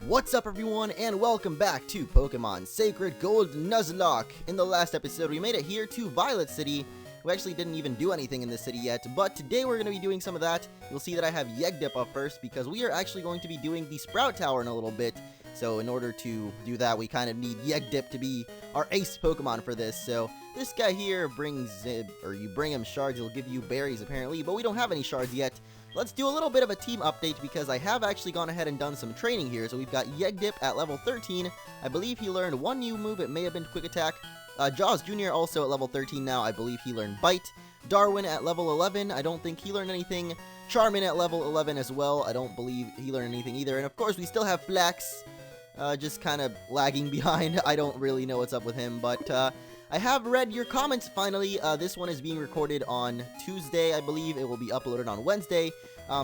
What's up everyone, and welcome back to Pokemon Sacred Gold Nuzlocke. In the last episode, we made it here to Violet City. We actually didn't even do anything in this city yet, but today we're going to be doing some of that. You'll see that I have Yegdip up first, because we are actually going to be doing the Sprout Tower in a little bit. So in order to do that, we kind of need Yegdip to be our ace Pokemon for this. So this guy here brings, you bring him shards, he'll give you berries apparently, but we don't have any shards yet. Let's do a little bit of a team update because I have actually gone ahead and done some training here. So we've got Yegdip at level 13. I believe he learned one new move. It may have been Quick Attack. Jaws Jr. also at level 13 now. I believe he learned Bite. Darwin at level 11. I don't think he learned anything. Charmin at level 11 as well. I don't believe he learned anything either. And of course, we still have Flax. Just kind of lagging behind. I don't really know what's up with him, but I have read your comments finally. This one is being recorded on Tuesday, I believe. It will be uploaded on Wednesday.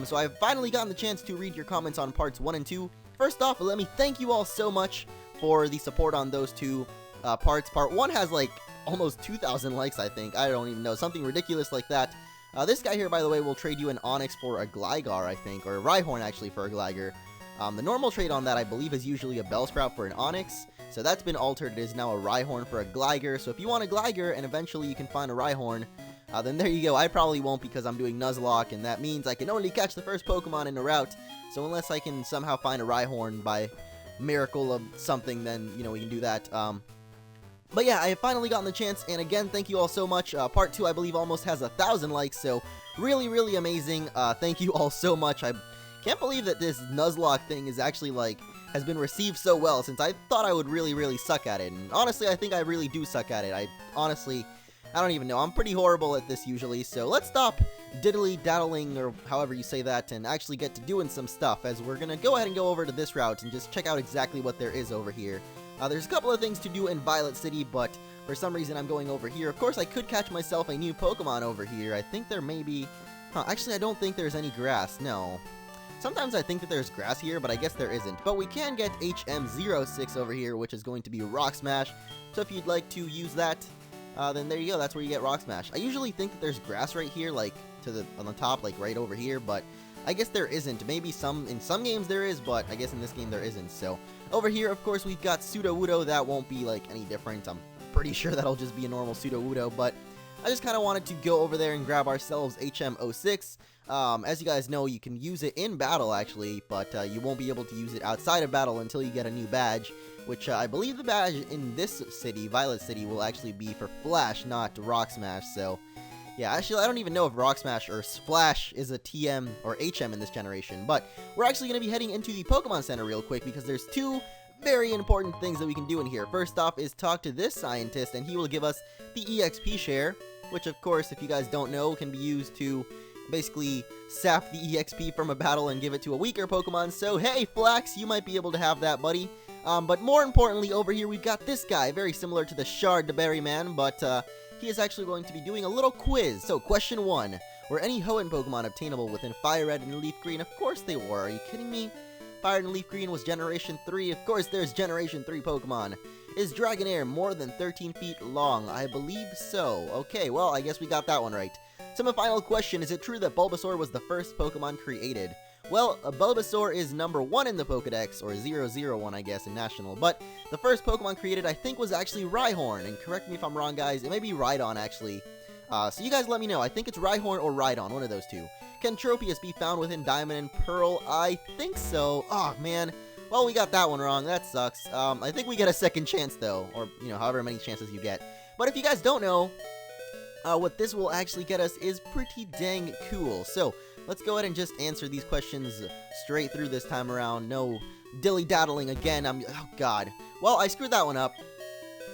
So I've finally gotten the chance to read your comments on parts 1 and 2. First off, let me thank you all so much for the support on those two parts. Part 1 has like almost 2,000 likes, I think. I don't even know. Something ridiculous like that. This guy here, by the way, will trade you an Onix for a Gligar, I think. Or a Rhyhorn, actually, for a Gligar. The normal trade on that, I believe, is usually a Bellsprout for an Onix. So that's been altered. It is now a Rhyhorn for a Gligar. So if you want a Gligar and eventually you can find a Rhyhorn, then there you go. I probably won't because I'm doing Nuzlocke, and that means I can only catch the first Pokemon in a route. So unless I can somehow find a Rhyhorn by miracle of something, then, you know, we can do that. But yeah, I have finally gotten the chance, and again, thank you all so much. Part 2, I believe, almost has 1,000 likes, so really, really amazing. Thank you all so much. I can't believe that this Nuzlocke thing is actually, like, has been received so well, since I thought I would really, really suck at it. And honestly, I think I really do suck at it. I don't even know. I'm pretty horrible at this usually, so let's stop diddly-daddling, or however you say that, and actually get to doing some stuff, as we're gonna go ahead and go over to this route and just check out exactly what there is over here. There's a couple of things to do in Violet City, but for some reason I'm going over here. Of course, I could catch myself a new Pokemon over here. I think there may be... actually, I don't think there's any grass, no. Sometimes I think that there's grass here, but I guess there isn't. But we can get HM06 over here, which is going to be Rock Smash. So if you'd like to use that, then there you go. That's where you get Rock Smash. I usually think that there's grass right here, like on the top, like right over here, but I guess there isn't. Maybe in some games there is, but I guess in this game there isn't. So over here, of course, we've got Sudowoodo. That won't be like any different. I'm pretty sure that'll just be a normal Sudowoodo, but I just kind of wanted to go over there and grab ourselves HM06. As you guys know, you can use it in battle, actually, but you won't be able to use it outside of battle until you get a new badge, which I believe the badge in this city, Violet City, will actually be for Flash, not Rock Smash. So yeah, actually, I don't even know if Rock Smash or Splash is a TM or HM in this generation, but we're actually going to be heading into the Pokemon Center real quick because there's two very important things that we can do in here. First off is talk to this scientist, and he will give us the EXP share, which, of course, if you guys don't know, can be used to basically sap the EXP from a battle and give it to a weaker Pokemon. So hey, Flax, you might be able to have that, buddy. But more importantly, over here we've got this guy, very similar to the Shard the Berry Man, but he is actually going to be doing a little quiz. So question 1, were any Hoenn Pokemon obtainable within Fire Red and Leaf Green? Of course they were. Are you kidding me? Fire and Leaf Green was Generation 3. Of course there's Generation 3 Pokemon. Is Dragonair more than 13 feet long? I believe so. Okay, well, I guess we got that one right. Semi-final question, is it true that Bulbasaur was the first Pokemon created? Well, Bulbasaur is number 1 in the Pokedex, or 001, I guess, in National, but the first Pokemon created, I think, was actually Rhyhorn, and correct me if I'm wrong, guys, it may be Rhydon, actually. So you guys let me know. I think it's Rhyhorn or Rhydon, one of those two. Can Tropius be found within Diamond and Pearl? I think so. Oh, man. Well, we got that one wrong. That sucks. I think we get a second chance, though, or, you know, however many chances you get. But if you guys don't know, what this will actually get us is pretty dang cool. So let's go ahead and just answer these questions straight through this time around. No dilly-daddling again. Oh, God. Well, I screwed that one up.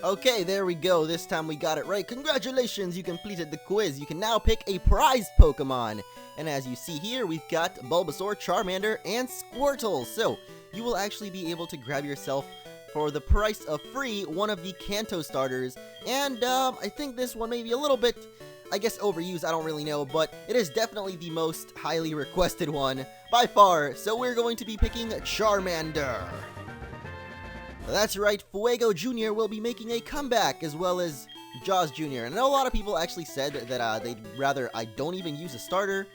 Okay, there we go. This time we got it right. Congratulations, you completed the quiz. You can now pick a prized Pokemon. And as you see here, we've got Bulbasaur, Charmander, and Squirtle. So you will actually be able to grab yourself, for the price of free, one of the Kanto starters. And I think this one may be a little bit, I guess, overused. I don't really know, but it is definitely the most highly requested one by far. So we're going to be picking Charmander. That's right, Fuego Jr. will be making a comeback, as well as Jaws Jr. And I know a lot of people actually said that they'd rather I don't even use a starter.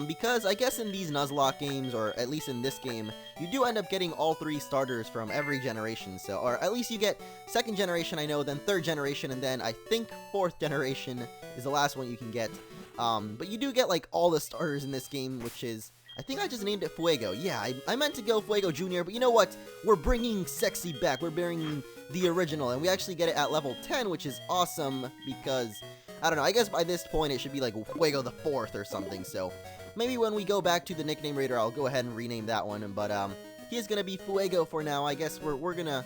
Because I guess in these Nuzlocke games, or at least in this game, you do end up getting all 3 starters from every generation, so, or at least you get 2nd generation, I know, then 3rd generation, and then I think 4th generation is the last one you can get. But you do get, like, all the starters in this game, which is, I think I just named it Fuego. Yeah, I meant to go Fuego Jr., but you know what? We're bringing Sexy back. We're bringing the original, and we actually get it at level 10, which is awesome, because I don't know, I guess by this point it should be like Fuego the 4th or something, so maybe when we go back to the nickname raider, I'll go ahead and rename that one, but he is gonna be Fuego for now. I guess we're gonna,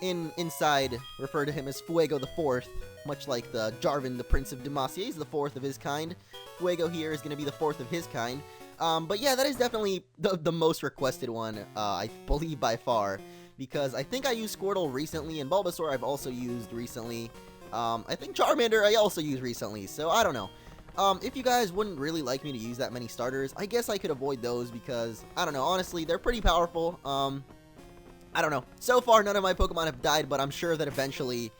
inside, refer to him as Fuego the 4th, much like the Jarvan, the Prince of Demacia. He's the 4th of his kind. Fuego here is gonna be the 4th of his kind. But yeah, that is definitely the most requested one, I believe by far, because I think I used Squirtle recently, and Bulbasaur I've also used recently. I think Charmander I also used recently, so I don't know. If you guys wouldn't really like me to use that many starters, I guess I could avoid those because, I don't know, honestly, they're pretty powerful. I don't know. So far, none of my Pokemon have died, but I'm sure that eventually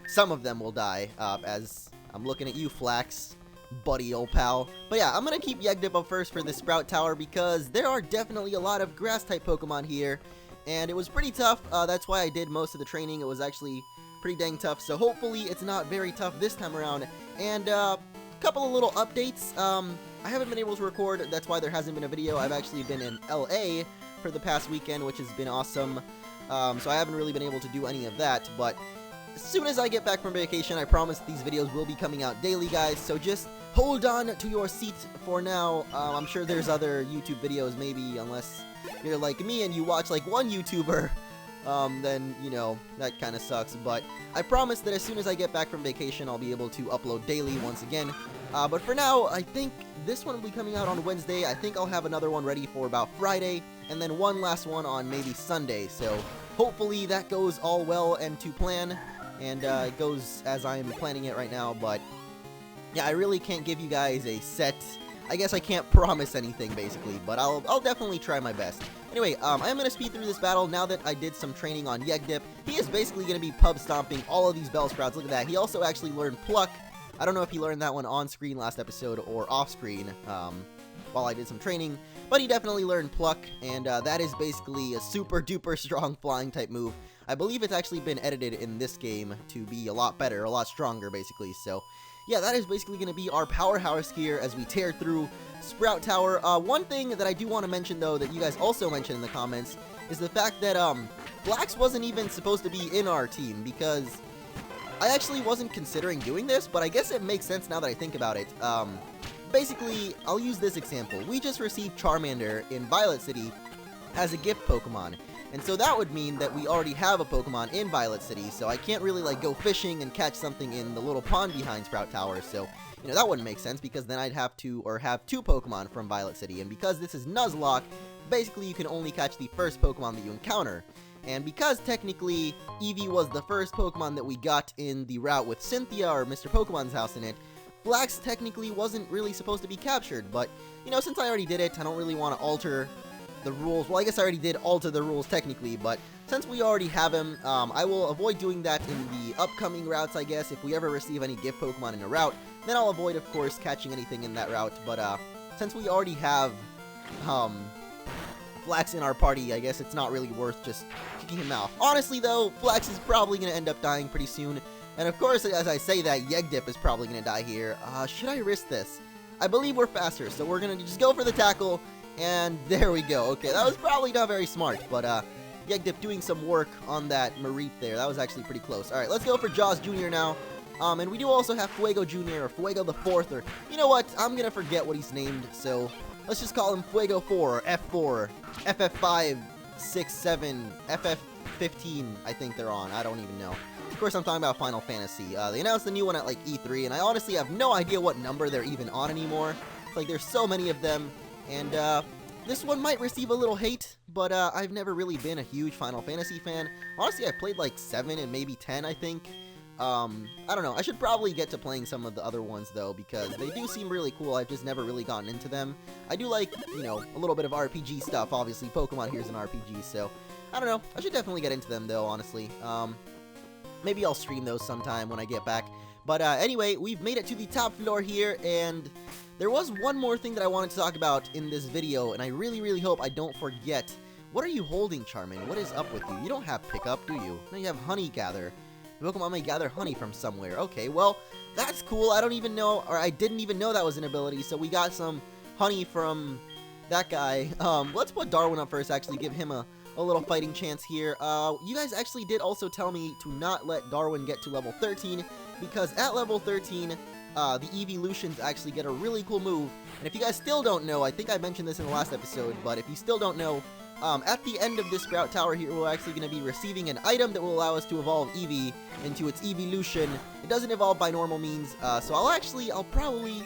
some of them will die, as I'm looking at you, Flax, buddy, old pal. But yeah, I'm gonna keep Yegdip up first for the Sprout Tower because there are definitely a lot of Grass-type Pokemon here, and it was pretty tough. That's why I did most of the training. It was actually pretty dang tough, so hopefully it's not very tough this time around. And couple of little updates. I haven't been able to record, that's why there hasn't been a video. I've actually been in LA for the past weekend, which has been awesome. So I haven't really been able to do any of that, but as soon as I get back from vacation, I promise these videos will be coming out daily, guys, so just hold on to your seat for now. I'm sure there's other YouTube videos, maybe, unless you're like me and you watch like one YouTuber, then, you know, that kind of sucks, but I promise that as soon as I get back from vacation, I'll be able to upload daily once again. But for now, I think this one will be coming out on Wednesday. I think I'll have another one ready for about Friday, and then one last one on maybe Sunday, so hopefully that goes all well and to plan, and it goes as I'm planning it right now. But yeah, I really can't give you guys a set, I guess I can't promise anything basically, but I'll definitely try my best. Anyway, I am going to speed through this battle now that I did some training on Yegdip. He is basically going to be pub stomping all of these Bellsprouts. Look at that. He also actually learned Pluck. I don't know if he learned that one on screen last episode or off screen while I did some training, but he definitely learned Pluck, and that is basically a super duper strong flying type move. I believe it's actually been edited in this game to be a lot better, a lot stronger basically, so yeah, that is basically going to be our powerhouse here as we tear through Sprout Tower. One thing that I do want to mention, though, that you guys also mentioned in the comments, is the fact that Flax wasn't even supposed to be in our team, because I actually wasn't considering doing this, but I guess it makes sense now that I think about it. Basically, I'll use this example. We just received Charmander in Violet City as a gift Pokemon, and so that would mean that we already have a Pokemon in Violet City, so I can't really, like, go fishing and catch something in the little pond behind Sprout Tower, so, you know, that wouldn't make sense, because then I'd have to, or have 2 Pokemon from Violet City, and because this is Nuzlocke, basically you can only catch the first Pokemon that you encounter. And because technically Eevee was the first Pokemon that we got in the route with Cynthia, or Mr. Pokemon's house in it, Flax technically wasn't really supposed to be captured, but, you know, since I already did it, I don't really want to alter the rules. Well, I guess I already did alter the rules technically, but since we already have him, I will avoid doing that in the upcoming routes, I guess. If we ever receive any gift Pokemon in a route, then I'll avoid, of course, catching anything in that route, but since we already have Flax in our party, I guess it's not really worth just kicking him out. Honestly, though, Flax is probably going to end up dying pretty soon, and of course, as I say that, Yegdip is probably going to die here. Should I risk this? I believe we're faster, so we're going to just go for the tackle, and there we go. Okay, that was probably not very smart, but Yegdip doing some work on that Mareep there. That was actually pretty close. Alright, let's go for Jaws Jr. now. And we do also have Fuego Jr. or Fuego the 4th, or, you know what, I'm going to forget what he's named, so let's just call him Fuego 4, or F4, FF5, 6, 7, FF15, I think they're on. I don't even know. Of course, I'm talking about Final Fantasy. They announced the new one at, like, E3, and I honestly have no idea what number they're even on anymore. Like, there's so many of them, and, this one might receive a little hate, but, I've never really been a huge Final Fantasy fan. Honestly, I played, like, 7 and maybe 10, I think. I don't know. I should probably get to playing some of the other ones, though, because they do seem really cool. I've just never really gotten into them. I do like, you know, a little bit of RPG stuff. Obviously, Pokemon here's an RPG, so I don't know. I should definitely get into them, though, honestly. Maybe I'll stream those sometime when I get back. But anyway, we've made it to the top floor here, and there was one more thing that I wanted to talk about in this video, and I really hope I don't forget. What are you holding, Charmin? What is up with you? You don't have pickup, do you? No, you have honey gather. Pokemon may gather honey from somewhere. Okay, well, that's cool. I don't even know, or I didn't even know that was an ability, so we got some honey from that guy. Let's put Darwin up first, actually give him a little fighting chance here. You guys actually did also tell me to not let Darwin get to level 13, because at level 13, the evolutions actually get a really cool move. And if you guys still don't know, I think I mentioned this in the last episode, but if you still don't know, at the end of this Sprout Tower here, we're actually going to be receiving an item that will allow us to evolve Eevee into its evolution. It doesn't evolve by normal means, so I'll probably,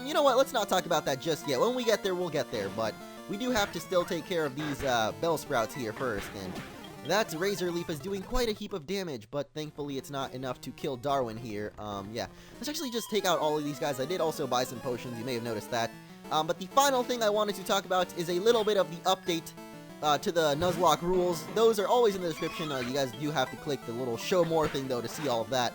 you know what, let's not talk about that just yet. When we get there, we'll get there, but we do have to still take care of these Bellsprouts here first, and that Razor Leaf is doing quite a heap of damage, but thankfully it's not enough to kill Darwin here. Yeah, let's actually just take out all of these guys. I did also buy some potions, you may have noticed that. But the final thing I wanted to talk about is a little bit of the update to the Nuzlocke Rules. Those are always in the description. You guys do have to click the little show more thing though to see all of that.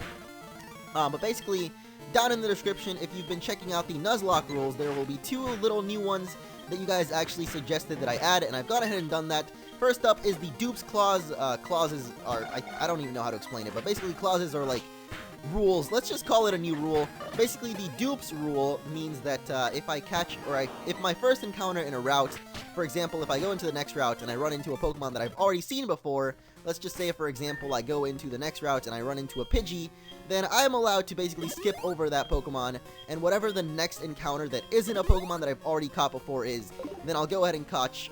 But basically, down in the description, if you've been checking out the Nuzlocke Rules, there will be 2 little new ones that you guys actually suggested that I add, and I've gone ahead and done that. First up is the Dupes Clause. Clauses are, I don't even know how to explain it, but basically clauses are like rules. Let's just call it a new rule. Basically, the Dupes rule means that if I catch, or if my first encounter in a route, for example, if I go into the next route and I run into a Pokemon that I've already seen before, let's just say, for example, I go into the next route and I run into a Pidgey, then I'm allowed to basically skip over that Pokemon, and whatever the next encounter that isn't a Pokemon that I've already caught before is, then I'll go ahead and catch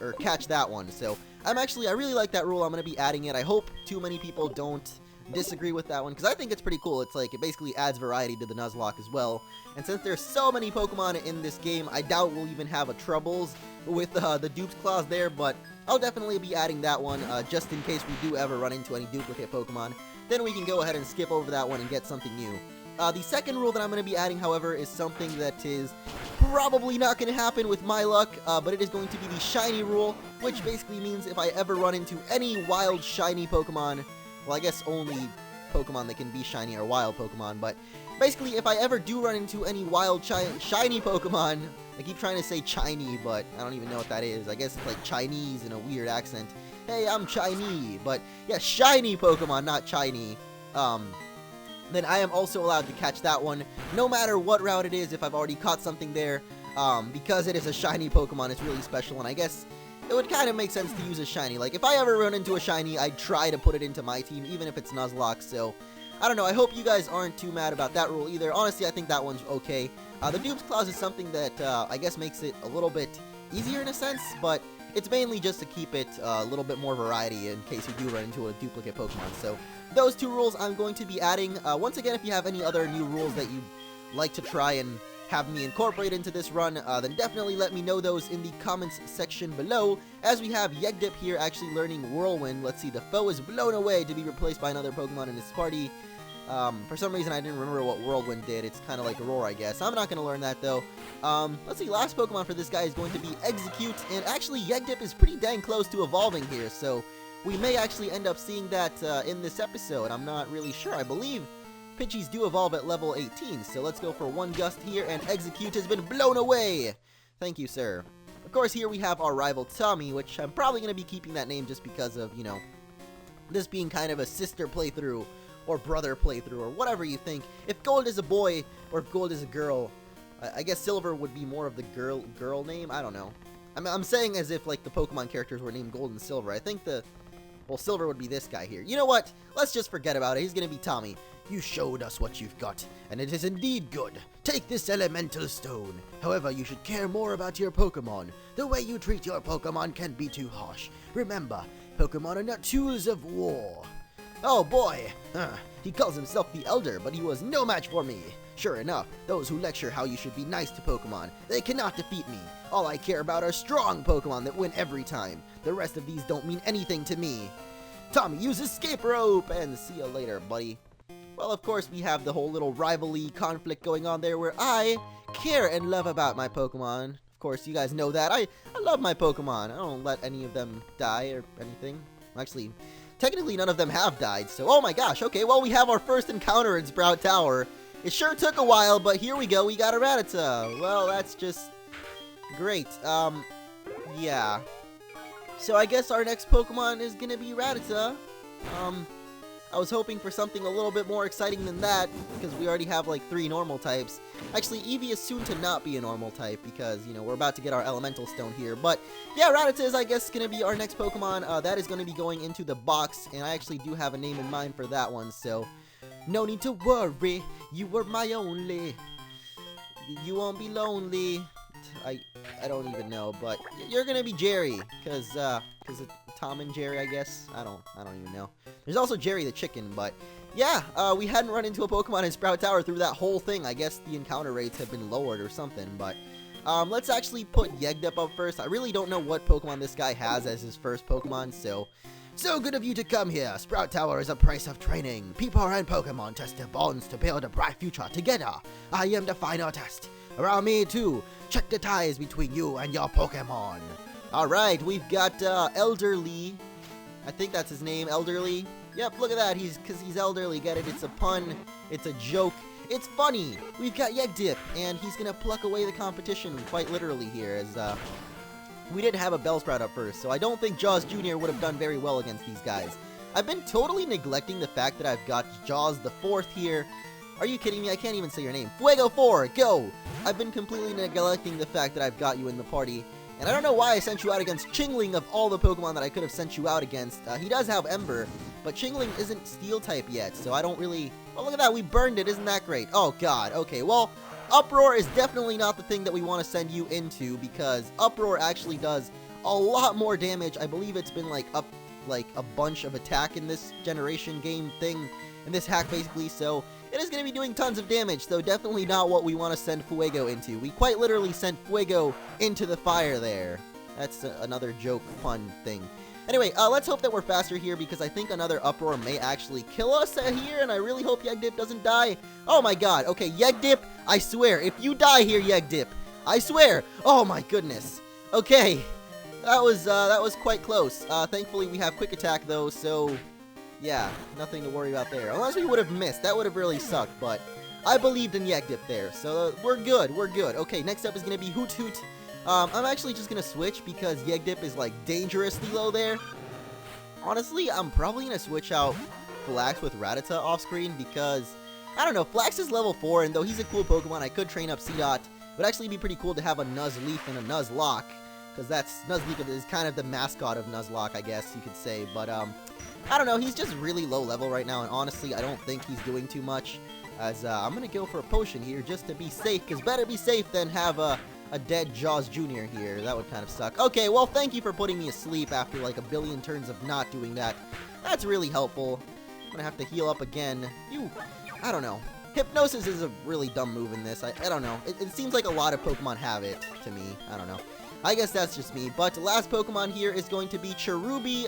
that one. So, I really like that rule. I'm going to be adding it. I hope too many people don't disagree with that one, because I think it's pretty cool. It's like, it basically adds variety to the Nuzlocke as well. And since there's so many Pokemon in this game, I doubt we'll even have a troubles with the Dupes Clause there, but I'll definitely be adding that one, just in case we do ever run into any duplicate Pokemon. Then we can go ahead and skip over that one and get something new. The second rule that I'm going to be adding, however, is something that is probably not going to happen with my luck, but it is going to be the Shiny rule, which basically means if I ever run into any wild shiny Pokemon, well, I guess only Pokemon that can be shiny are wild Pokemon, but basically if I ever do run into any wild shiny Pokemon, I keep trying to say Chinese, but I don't even know what that is. I guess it's like Chinese in a weird accent. Hey, I'm Chinese, but yeah, shiny Pokemon, not Chinese. Then I am also allowed to catch that one, no matter what route it is, if I've already caught something there, because it is a shiny Pokemon, it's really special, and I guess it would kind of make sense to use a shiny. Like, if I ever run into a shiny, I'd try to put it into my team, even if it's Nuzlocke, so I don't know, I hope you guys aren't too mad about that rule either. Honestly, I think that one's okay. The Dupes Clause is something that, I guess makes it a little bit easier in a sense, but it's mainly just to keep it a little bit more variety in case you do run into a duplicate Pokemon. So those 2 rules I'm going to be adding. Once again, if you have any other new rules that you'd like to try and have me incorporate into this run, then definitely let me know those in the comments section below, as we have Yegdip here actually learning Whirlwind. Let's see, the foe is blown away to be replaced by another Pokemon in his party. For some reason I didn't remember what Whirlwind did. It's kind of like Roar, I guess. I'm not going to learn that, though. Let's see, last Pokemon for this guy is going to be Execute, and actually Yegdip is pretty dang close to evolving here, so we may actually end up seeing that in this episode. I'm not really sure. I believe Pidgeys do evolve at level 18, so let's go for one gust here, and Execute has been blown away! Thank you, sir. Of course, here we have our rival Tommy, which I'm probably going to be keeping that name just because of, you know, this being kind of a sister playthrough, or brother playthrough, or whatever you think. If Gold is a boy, or if Gold is a girl, I guess Silver would be more of the girl name? I don't know. I'm saying as if, like, the Pokemon characters were named Gold and Silver. I think well, Silver would be this guy here. You know what? Let's just forget about it. He's gonna be Tommy. You showed us what you've got, and it is indeed good. Take this elemental stone. However, you should care more about your Pokemon. The way you treat your Pokemon can be too harsh. Remember, Pokemon are not tools of war. Oh boy, he calls himself the Elder, but he was no match for me. Sure enough, those who lecture how you should be nice to Pokemon, they cannot defeat me. All I care about are strong Pokemon that win every time. The rest of these don't mean anything to me. Tommy, use escape rope, and see you later, buddy. Well, of course, we have the whole little rivalry conflict going on there where I care and love about my Pokemon. Of course, you guys know that. I love my Pokemon. I don't let any of them die or anything. Actually, technically none of them have died, so oh my gosh, okay, well we have our first encounter in Sprout Tower, It sure took a while, but here we go. We got a Rattata. Well, that's just great. Yeah. So I guess our next Pokemon is gonna be Rattata. I was hoping for something a little bit more exciting than that, because we already have like 3 normal types. Actually, Eevee is soon to not be a normal type, because, you know, we're about to get our Elemental Stone here. But, yeah, Rattata is, I guess, going to be our next Pokemon. That is going to be going into the box, and I actually do have a name in mind for that one, so no need to worry, you were my only. You won't be lonely. I don't even know, but you're going to be Jerry, because Tom and Jerry, I guess. I don't even know. There's also Jerry the chicken, but yeah, we hadn't run into a Pokemon in Sprout Tower through that whole thing. I guess the encounter rates have been lowered or something, but let's actually put Yegdip up first. I really don't know what Pokemon this guy has as his first Pokemon, so good of you to come here. Sprout Tower is a place of training. People and Pokemon test their bonds to build a bright future together. I am the final test. Around me too. Check the ties between you and your Pokemon. Alright, we've got Elderly. I think that's his name, Elderly. Yep, look at that, because he's elderly, get it? It's a pun, it's a joke, it's funny! We've got Yegdip, and he's gonna pluck away the competition, quite literally here, as, we didn't have a Bellsprout up first, so I don't think Jaws Jr. would have done very well against these guys. I've been totally neglecting the fact that I've got Jaws the 4th here. Are you kidding me? I can't even say your name. Fuego 4, go! I've been completely neglecting the fact that I've got you in the party. And I don't know why I sent you out against Chingling of all the Pokemon that I could have sent you out against. He does have Ember, but Chingling isn't Steel type yet, so I don't really... Oh, look at that, we burned it, isn't that great? Oh, God, okay, well, Uproar is definitely not the thing that we want to send you into, because Uproar actually does a lot more damage. I believe it's been, like, up, like, a bunch of attack in this generation game thing, in this hack, basically, so... It is going to be doing tons of damage, so definitely not what we want to send Fuego into. We quite literally sent Fuego into the fire there. That's another joke pun thing. Anyway, let's hope that we're faster here, because I think another Uproar may actually kill us here, and I really hope Yegdip doesn't die. Oh my god, okay, Yegdip, I swear, if you die here, Yegdip, I swear. Oh my goodness. Okay, that was quite close. Thankfully we have Quick Attack though, so... yeah, nothing to worry about there. Unless we would have missed, that would have really sucked, but I believed in Yegdip there, so we're good, we're good. Okay, next up is going to be Hoothoot. I'm actually just going to switch because Yegdip is, like, dangerously low there. Honestly, I'm probably going to switch out Flax with Rattata off-screen because, I don't know, Flax is level 4, and though he's a cool Pokemon, I could train up Psyduck. It would actually be pretty cool to have a Nuzleaf and a Nuzlocke, because Nuzleaf is kind of the mascot of Nuzlocke, I guess you could say, but, I don't know, he's just really low level right now, and honestly, I don't think he's doing too much, as, I'm gonna go for a potion here, just to be safe, because better be safe than have a dead Jaws Jr. here. That would kind of suck. Okay, well, thank you for putting me asleep after, like, a billion turns of not doing that. That's really helpful. I'm gonna have to heal up again. I don't know. Hypnosis is a really dumb move in this. I don't know. It seems like a lot of Pokemon have it, to me. I don't know. I guess that's just me, but the last Pokemon here is going to be Cherubi.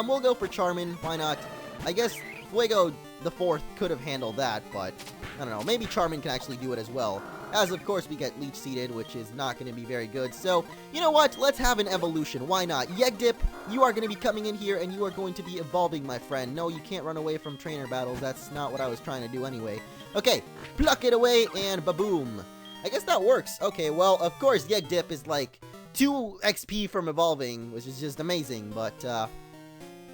We'll go for Charmin, why not? I guess Fuego the 4th could have handled that, but I don't know, maybe Charmin can actually do it as well. As of course we get Leech Seeded, which is not going to be very good, so you know what, let's have an evolution, why not? Yegdip, you are going to be coming in here and you are going to be evolving, my friend. No, you can't run away from trainer battles, that's not what I was trying to do anyway. Okay, pluck it away and ba-boom. I guess that works. Okay, well, of course Yegdip is like 2 XP from evolving, which is just amazing, but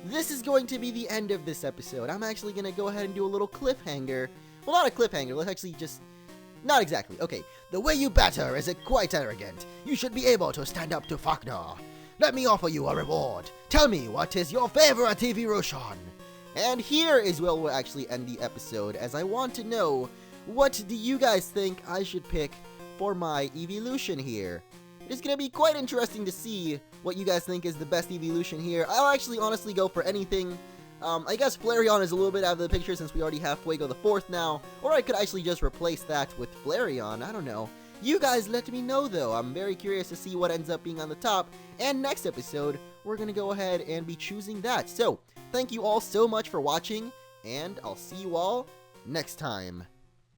this is going to be the end of this episode. I'm actually going to go ahead and do a little cliffhanger. Well, not a cliffhanger, let's actually just... Not exactly. Okay, the way you batter is quite arrogant. You should be able to stand up to Faknar. Let me offer you a reward. Tell me, what is your favorite evolution? And here is where we'll actually end the episode, as I want to know, what do you guys think I should pick for my evolution here? It's going to be quite interesting to see what you guys think is the best evolution here. I'll actually honestly go for anything. I guess Flareon is a little bit out of the picture since we already have Fuego the 4th now. Or I could actually just replace that with Flareon. I don't know. You guys let me know though. I'm very curious to see what ends up being on the top. And next episode, we're going to go ahead and be choosing that. So, thank you all so much for watching. And I'll see you all next time.